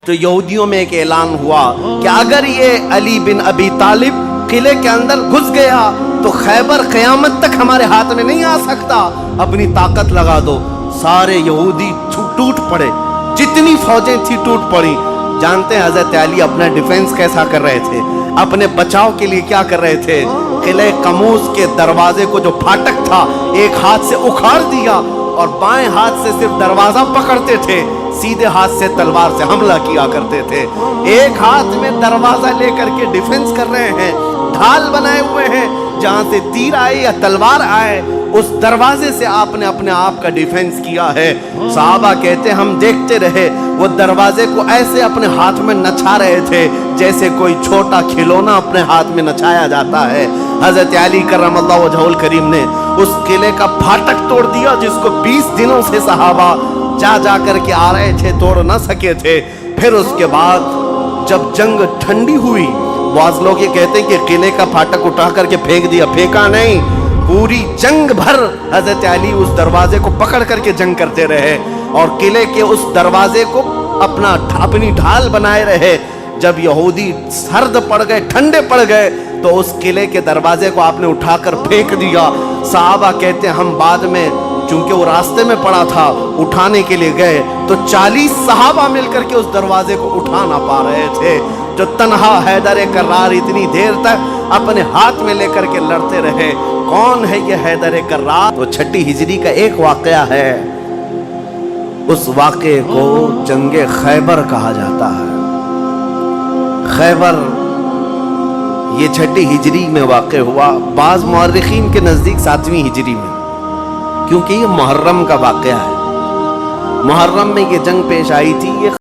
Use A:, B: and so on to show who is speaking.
A: تو یہودیوں میں ایک اعلان ہوا کہ اگر یہ علی بن ابی طالب قلعے کے اندر گھس گیا تو خیبر قیامت تک ہمارے ہاتھ میں نہیں آ سکتا، اپنی طاقت لگا دو۔ سارے یہودی ٹوٹ پڑے، جتنی فوجیں تھی ٹوٹ پڑی۔ جانتے ہیں حضرت علی اپنا ڈیفنس کیسا کر رہے تھے، اپنے بچاؤ کے لیے کیا کر رہے تھے؟ قلعہ قموس کے دروازے کو جو پھاٹک تھا ایک ہاتھ سے اکھاڑ دیا اور بائیں ہاتھ سے صرف دروازہ پکڑتے تھے، سیدھے ہاتھ سے تلوار سے حملہ کیا کرتے تھے۔ ایک ہاتھ میں دروازہ لے کر کے ڈیفنس کر رہے ہیں، ڈھال بنائے ہوئے ہیں، جہاں سے تیر آئے یا تلوار آئے اس دروازے سے آپ نے اپنے آپ کا ڈیفنس کیا ہے۔ صحابہ کہتے ہیں ہم دیکھتے رہے، وہ دروازے کو ایسے اپنے ہاتھ میں نچا رہے تھے جیسے کوئی چھوٹا کھلونا اپنے ہاتھ میں نچایا جاتا ہے۔ حضرت علی کرم اللہ وجہہ الکریم نے اس قلعے کا پھاٹک توڑ دیا جس کو 20 دنوں سے صحابہ جا کر کے آ رہے تھے، توڑ نہ سکے تھے۔ پھر اس کے بعد جب جنگ ٹھنڈی ہوئی، بعض لوگ یہ کہتے ہیں کہ قلعے کا پھاٹک اٹھا کر کے پھینک دیا، پھینکا نہیں، پوری جنگ بھر حضرت علی اس دروازے کو پکڑ کر کے جنگ کرتے رہے اور قلعے کے اس دروازے کو اپنی ڈھال بنائے رہے۔ جب یہودی سرد پڑ گئے، ٹھنڈے پڑ گئے تو اس قلعے کے دروازے کو آپ نے اٹھا کر پھینک دیا۔ صحابہ کہتے ہیں ہم بعد میں چونکہ وہ راستے میں پڑا تھا اٹھانے کے لیے گئے تو 40 صحابہ مل کر کے اس دروازے کو اٹھا نہ پا رہے تھے، جو تنہا حیدر کرار اتنی دیر تک اپنے ہاتھ میں لے کر کے لڑتے رہے۔ کون ہے یہ حیدر کرار؟ تو 6 ہجری کا ایک واقعہ ہے، اس واقعے کو جنگ خیبر کہا جاتا ہے۔ خیبر یہ 6 ہجری میں واقع ہوا، بعض مورخین کے نزدیک 7ویں ہجری میں، کیونکہ یہ محرم کا واقعہ ہے۔ محرم میں یہ جنگ پیش آئی تھی۔ یہ